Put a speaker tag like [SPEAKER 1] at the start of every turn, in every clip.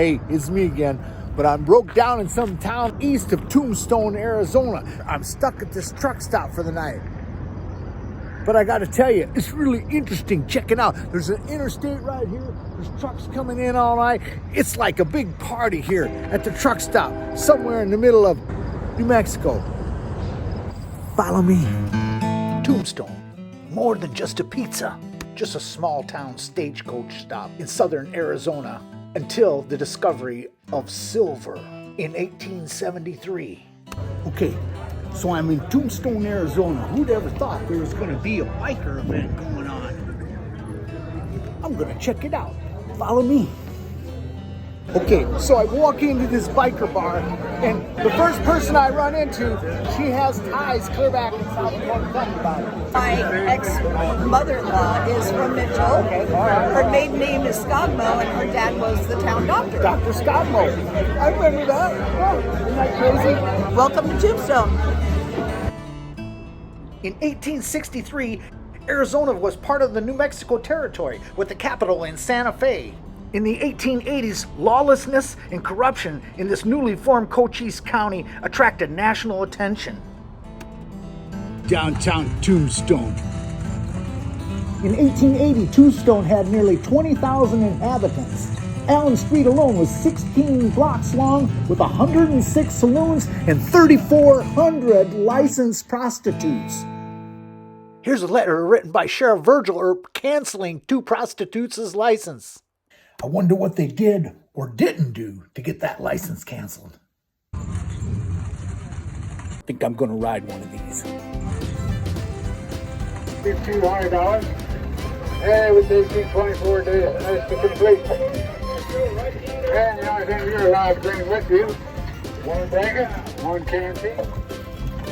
[SPEAKER 1] Hey, it's me again, but I'm broke down in some town east of Tombstone, Arizona. I'm stuck at this truck stop for the night. But I gotta tell you, it's really interesting. Check it out. There's an interstate right here. There's trucks coming in all night. It's like a big party here at the truck stop, somewhere in the middle of New Mexico. Follow me. Tombstone, more than just a pizza. Just a small town stagecoach stop in southern Arizona until the discovery of silver in 1873. Okay, so I'm in Tombstone, Arizona. Who'd ever thought there was going to be a biker event going on? I'm going to check it out. Follow me. Okay, so I walk into this biker bar, and the first person I run into, she has ties clear back in South Dakota. Tell me about it.
[SPEAKER 2] My ex-mother-in-law is from Mitchell.
[SPEAKER 1] Okay, all right.
[SPEAKER 2] Her maiden name is Skogmo, and her dad was the town doctor.
[SPEAKER 1] Dr. Scotmo. I remember that. Oh, isn't that crazy?
[SPEAKER 2] Welcome to Tombstone.
[SPEAKER 1] In 1863, Arizona was part of the New Mexico Territory with the capital in Santa Fe. In the 1880s, lawlessness and corruption in this newly formed Cochise County attracted national attention. Downtown Tombstone. In 1880, Tombstone had nearly 20,000 inhabitants. Allen Street alone was 16 blocks long with 106 saloons and 3,400 licensed prostitutes. Here's a letter written by Sheriff Virgil Earp canceling 2 prostitutes' license. I wonder what they did or didn't do to get that license canceled. I think I'm going to ride one of these.
[SPEAKER 3] $200. And it would take you 24 days and nice to complete. And the only thing you're allowed to bring with you, 1 blanket, 1 canteen,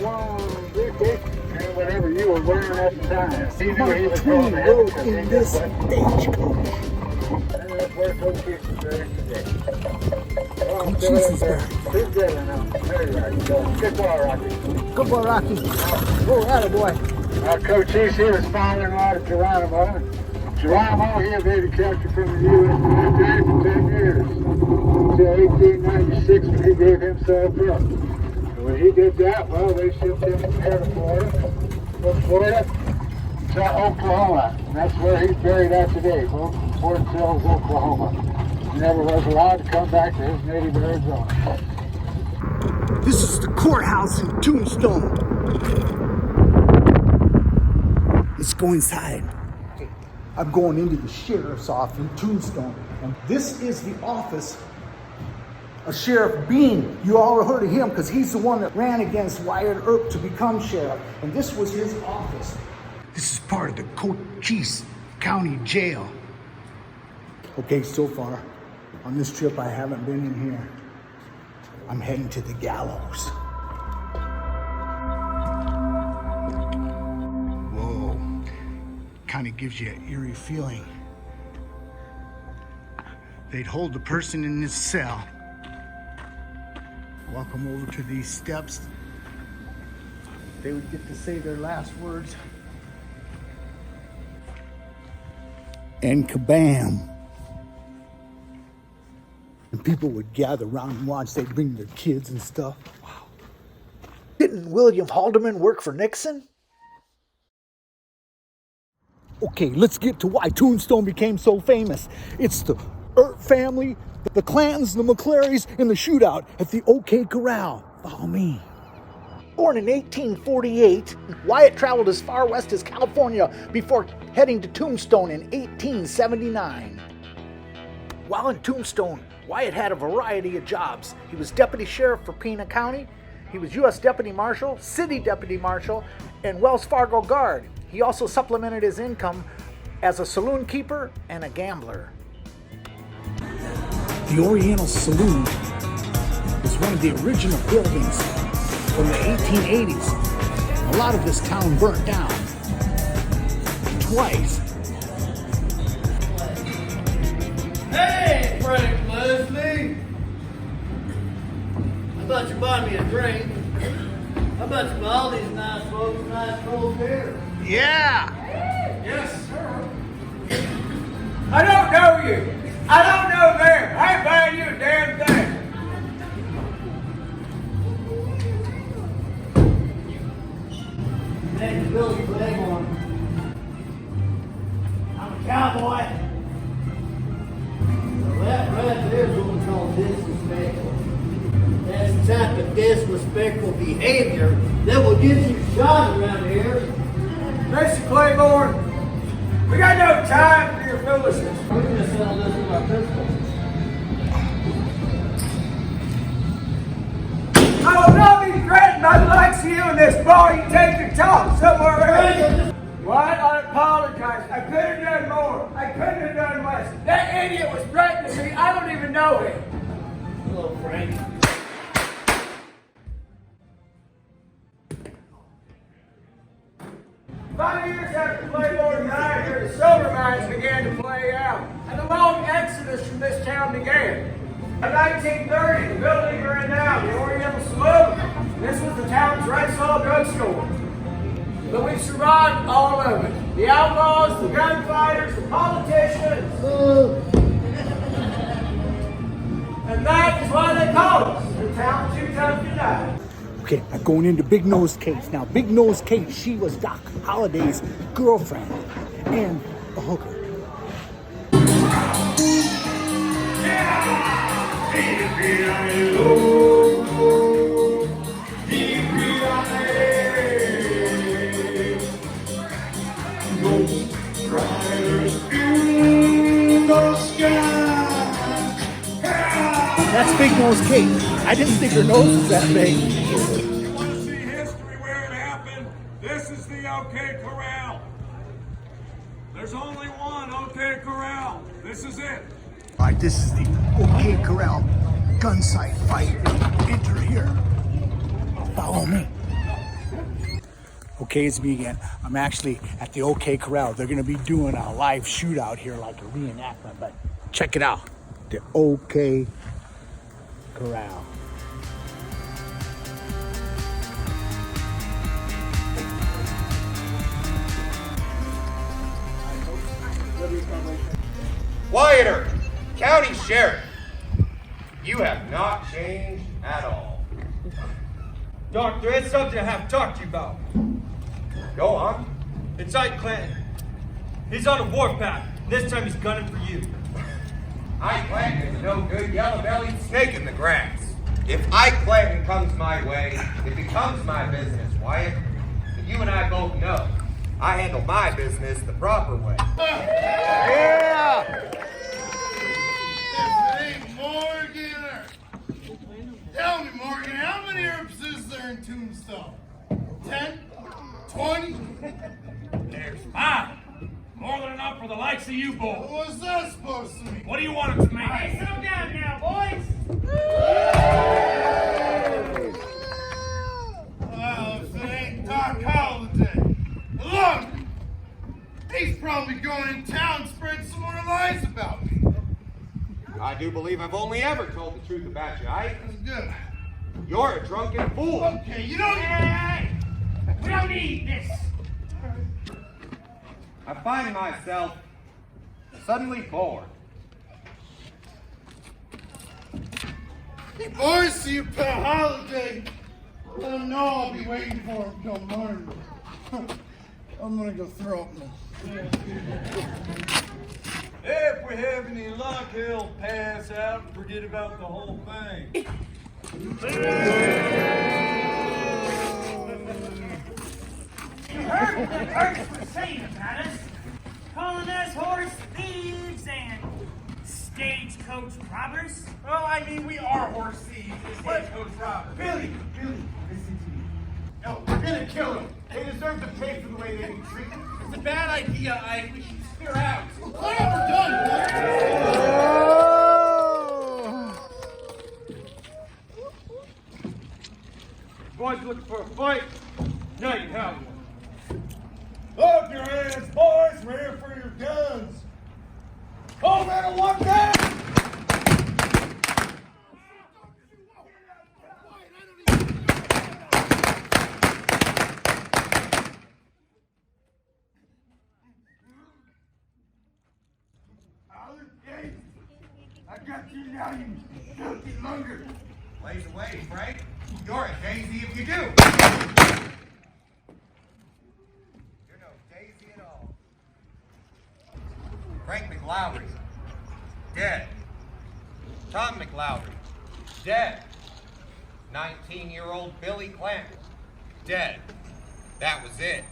[SPEAKER 3] 1 briefcase, and whatever you were wearing at the time. He knew he was going to
[SPEAKER 1] rode in this stagecoach.
[SPEAKER 3] And that's where Cochise is buried today. Well,
[SPEAKER 1] Cochise is buried.
[SPEAKER 3] Who's better now? There you are. Good boy, Rocky.
[SPEAKER 1] Good boy, Rocky. Oh, attaboy.
[SPEAKER 3] Cochise, he was father-in-law to Geronimo. Geronimo, he evaded capture from the U.S. military for 10 years, until 1896 when he gave himself up. And when he did that, well, they shipped him from here to Florida, from Florida to Oklahoma. And that's where he's buried at today, folks, in Fort Sill, Oklahoma. He never was allowed to come back to his native Arizona.
[SPEAKER 1] This is the courthouse in Tombstone. Let's go inside. I'm going into the sheriff's office in Tombstone, and this is the office of Sheriff Bean. You all heard of him because he's the one that ran against Wyatt Earp to become sheriff, and this was his office. This is part of the Cochise County Jail. Okay, so far on this trip I haven't been in here. I'm heading to the gallows. Kind of gives you an eerie feeling. They'd hold the person in this cell, walk them over to these steps. They would get to say their last words. And kabam. And people would gather around and watch. They'd bring their kids and stuff. Wow. Didn't William Haldeman work for Nixon? Okay, let's get to why Tombstone became so famous. It's the Earp family, the Clantons, the McClarys, and the shootout at the OK Corral. Follow me. Born in 1848, Wyatt traveled as far west as California before heading to Tombstone in 1879. While in Tombstone, Wyatt had a variety of jobs. He was deputy sheriff for Pena County. He was U.S. Deputy Marshal, City Deputy Marshal, and Wells Fargo Guard. He also supplemented his income as a saloon keeper and a gambler. The Oriental Saloon was one of the original buildings from the 1880s. A lot of this town burnt down twice.
[SPEAKER 4] Hey, Frank Leslie! How about you buy me a drink? How about you buy all these nice folks nice cold beer?
[SPEAKER 1] Yeah!
[SPEAKER 4] Yes, sir.
[SPEAKER 5] I don't know you. I don't know them. I ain't buying you a
[SPEAKER 4] name's Billy Claiborne. I'm a cowboy. Well, that right there is what we call disrespectful. That's the type of disrespectful behavior that will get you shot around here.
[SPEAKER 3] Mr. Claiborne, we got no time for your foolishness.
[SPEAKER 4] We're going to settle this with our pistols.
[SPEAKER 3] I will not be threatened by the likes of you in this bar. You take your talk somewhere else. What? I apologize. I could have done more. I couldn't have done less. That idiot was threatening me. I don't even know him.
[SPEAKER 4] Hello, Frank.
[SPEAKER 3] 5 years after Claiborne died here, the silver mines began to play out, and the long exodus from this town began. In 1930, the building we're in now, the Oriental Saloon, this was the town's Red Saw drugstore. But we survived all of it. The outlaws, the gunfighters, the politicians. And that is why they call us the town too tough to die.
[SPEAKER 1] Okay, I'm going into Big Nose Kate. Now, Big Nose Kate, she was Doc Holliday's girlfriend and a hooker. That's Big Nose Kate. I didn't think her nose was that big.
[SPEAKER 5] You want to see history where it happened? This is the OK Corral. There's only one OK Corral. This is it.
[SPEAKER 1] All right, this is the OK Corral gun sight fight. Enter here. Follow me. Okay, it's me again. I'm actually at the OK Corral. They're going to be doing a live shootout here, like a reenactment, but check it out. The OK Corral.
[SPEAKER 6] Wyatt Earp, County Sheriff. You have not changed at all.
[SPEAKER 7] Doctor, it's something I have to talk to you about.
[SPEAKER 6] Go on.
[SPEAKER 7] It's Ike Clanton. He's on a warpath. This time he's gunning for you.
[SPEAKER 6] Ike Clanton is no good yellow-bellied snake in the grass. If Ike Clanton comes my way, it becomes my business, Wyatt. But you and I both know I handle my business the proper way.
[SPEAKER 1] Yeah!
[SPEAKER 8] Morgan. Tell me, Morgan, how many Earps is there in Tombstone? 10? 20?
[SPEAKER 5] There's 5. More than enough for the likes of you boys.
[SPEAKER 8] What's that supposed to mean?
[SPEAKER 5] What do you want it to mean?
[SPEAKER 9] Hey, settle down now, boys.
[SPEAKER 8] Well, if it ain't Doc Holliday. Look! He's probably going in town spreading some more lies about me.
[SPEAKER 6] I do believe I've only ever told the truth about you, Ike.
[SPEAKER 8] That's good.
[SPEAKER 6] You're a drunken fool.
[SPEAKER 8] Okay, you don't...
[SPEAKER 9] Hey, we don't need this.
[SPEAKER 6] I find myself suddenly bored.
[SPEAKER 8] Hey, boys, see your pal Holiday. Let him know I'll be waiting for him till morning. I'm gonna go throw up now.
[SPEAKER 7] If we have any luck, he'll pass out and forget about the whole thing.
[SPEAKER 9] You heard what the Turks were saying about us, calling us horse thieves and stagecoach robbers.
[SPEAKER 8] Well, I mean, we are horse thieves and stagecoach robbers.
[SPEAKER 3] Billy, listen to me. No, we're gonna kill them. They deserve to pay for the way they've been treated. It's a bad idea, Ike. We should clear out.
[SPEAKER 8] What have we done,
[SPEAKER 7] Boys looking for a fight? Now you have one.
[SPEAKER 8] Up your hands, boys. We're here for your guns. Oh, man, one down.
[SPEAKER 3] I got you now, you filthy lunger.
[SPEAKER 6] Blaze away, Frank. You're a daisy if you do. Frank McLowry, dead. Tom McLowry, dead. 19-year-old Billy Clanton, dead. That was it.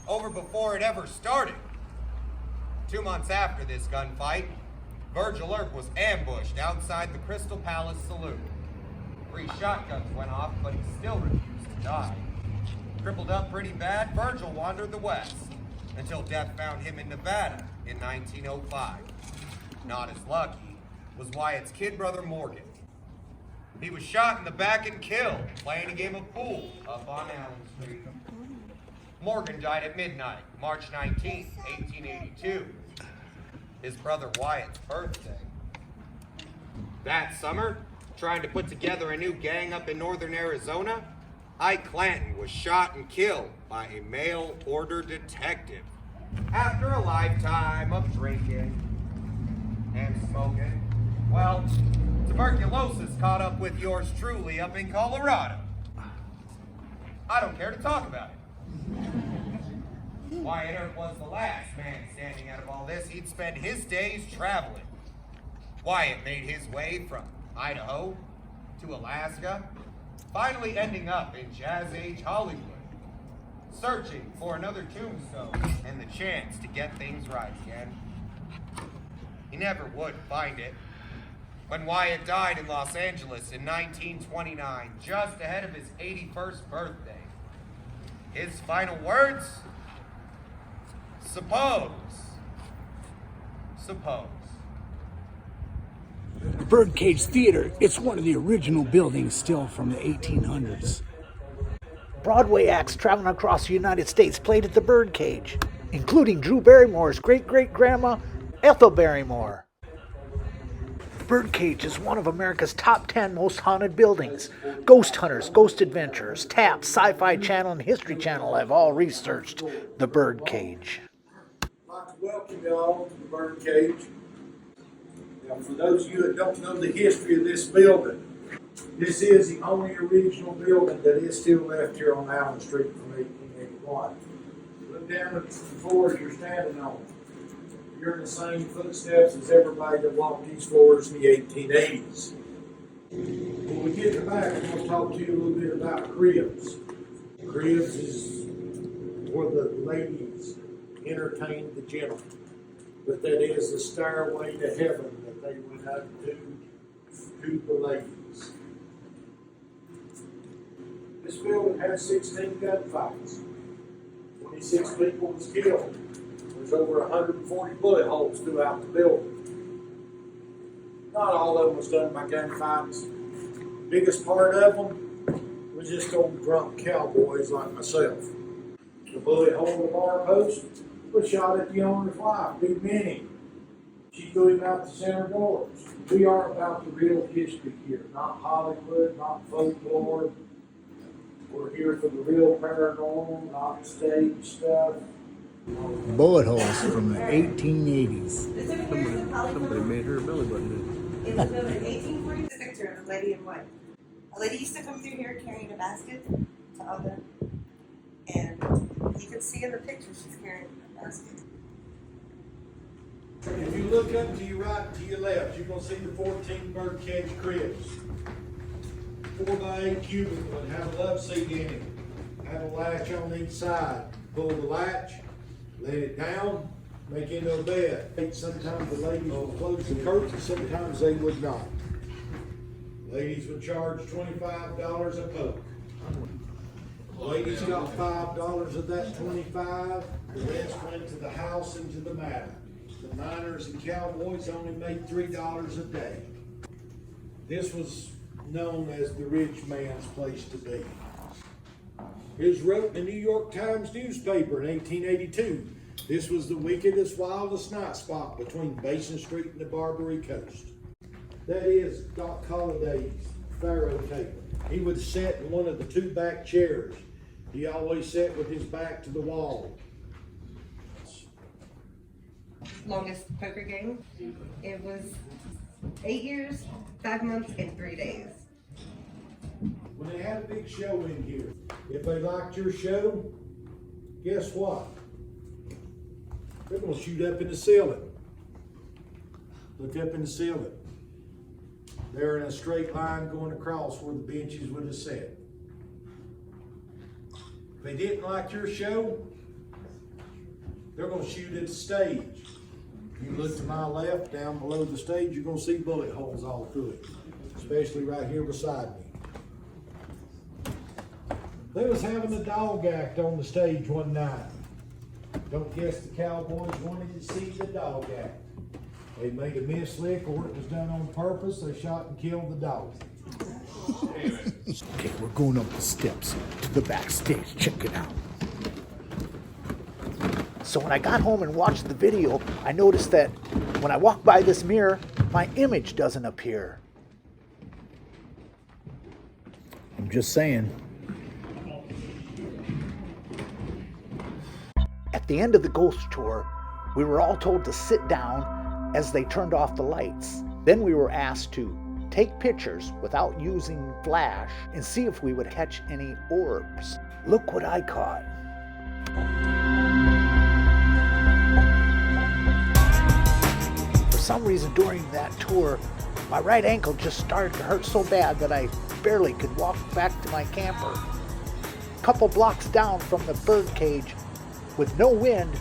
[SPEAKER 6] Over before it ever started. 2 months after this gunfight, Virgil Earp was ambushed outside the Crystal Palace Saloon. 3 shotguns went off, but he still refused to die. Crippled up pretty bad, Virgil wandered the west until death found him in Nevada in 1905. Not as lucky was Wyatt's kid brother Morgan. He was shot in the back and killed playing a game of pool up on Allen Street. Morgan died at midnight, March 19, 1882, his brother Wyatt's birthday. That summer, trying to put together a new gang up in northern Arizona, Ike Clanton was shot and killed by a mail order detective after a lifetime of drinking and smoking. Well, tuberculosis caught up with yours truly up in Colorado. I don't care to talk about it. Wyatt Earp was the last man standing out of all this. He'd spend his days traveling. Wyatt made his way from Idaho to Alaska, finally ending up in Jazz Age Hollywood, searching for another Tombstone and the chance to get things right again. He never would find it. When Wyatt died in Los Angeles in 1929, just ahead of his 81st birthday, his final words? Suppose.
[SPEAKER 1] The Birdcage Theater, it's one of the original buildings still from the 1800s. Broadway acts traveling across the United States played at the Birdcage, including Drew Barrymore's great-great-grandma, Ethel Barrymore. The Birdcage is one of America's top 10 most haunted buildings. Ghost Hunters, Ghost Adventures, TAP, Sci-Fi Channel, and History Channel have all researched the Birdcage.
[SPEAKER 10] I'd like to welcome you all to the Birdcage. Now, for those of you that don't know the history of this building, this is the only original building that is still left here on Allen Street from 1881. Look down at the floors you're standing on. You're in the same footsteps as everybody that walked these floors in the 1880s. When we get to the back, I'm going to talk to you a little bit about cribs. Cribs is where the ladies entertained the gentlemen. But that is the stairway to heaven that they went up to the ladies. This building had 16 gunfights. 26 people was killed. There's over 140 bullet holes throughout the building. Not all of them was done by gunfights. Biggest part of them was just old drunk cowboys like myself. The bullet hole in the bar post was shot at the owner's wife, Big Minnie. She threw him out the center doors. We are about the real history here, not Hollywood, not folklore. We're here for the real paranormal, not stage stuff.
[SPEAKER 1] Bullet holes from the 1880s.
[SPEAKER 11] Somebody made her a belly button. It was built in 1846. Picture of a lady in white. A lady used to come through here carrying a basket to oven, and you can see in the picture she's carrying a basket.
[SPEAKER 10] If you look up to your right and to your left, you're going to see the 14 birdcage cribs. 4x8 cubicle would have a love seat in it. Have a latch on each side. Pull the latch, let it down, make into a bed. Sometimes the ladies would close the curtains, sometimes they would not. Ladies would charge $25 a poke. Ladies got $5 of that $25. The rest went to the house and to the madam. The miners and cowboys only made $3 a day. This was known as the rich man's place to be. It was wrote in the New York Times newspaper in 1882. This was the wickedest, wildest night spot between Basin Street and the Barbary Coast. That is Doc Holliday's faro table. He would sit in one of the 2 back chairs. He always sat with his back to the wall.
[SPEAKER 11] Longest poker game. It was 8 years, 5 months, and 3 days.
[SPEAKER 10] When they had a big show in here, if they liked your show, guess what? They're going to shoot up in the ceiling. Look up in the ceiling. They're in a straight line going across where the benches would have sat. If they didn't like your show, they're going to shoot at the stage. You look to my left, down below the stage, you're going to see bullet holes all through it, especially right here beside me. They was having a dog act on the stage one night. Don't guess the Cowboys wanted to see the dog act. They made a mislick, or it was done on purpose. They shot and killed the dog.
[SPEAKER 1] Okay, we're going up the steps to the backstage. Check it out. So when I got home and watched the video, I noticed that when I walk by this mirror, my image doesn't appear. I'm just saying. At the end of the ghost tour, we were all told to sit down as they turned off the lights. Then we were asked to take pictures without using flash and see if we would catch any orbs. Look what I caught. For some reason during that tour, my right ankle just started to hurt so bad that I barely could walk back to my camper. A couple blocks down from the bird cage, with no wind,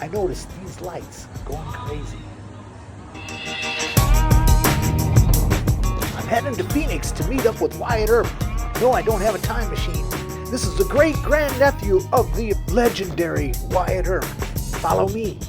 [SPEAKER 1] I noticed these lights going crazy. I'm heading to Phoenix to meet up with Wyatt Earp. No, I don't have a time machine. This is the great grandnephew of the legendary Wyatt Earp. Follow me.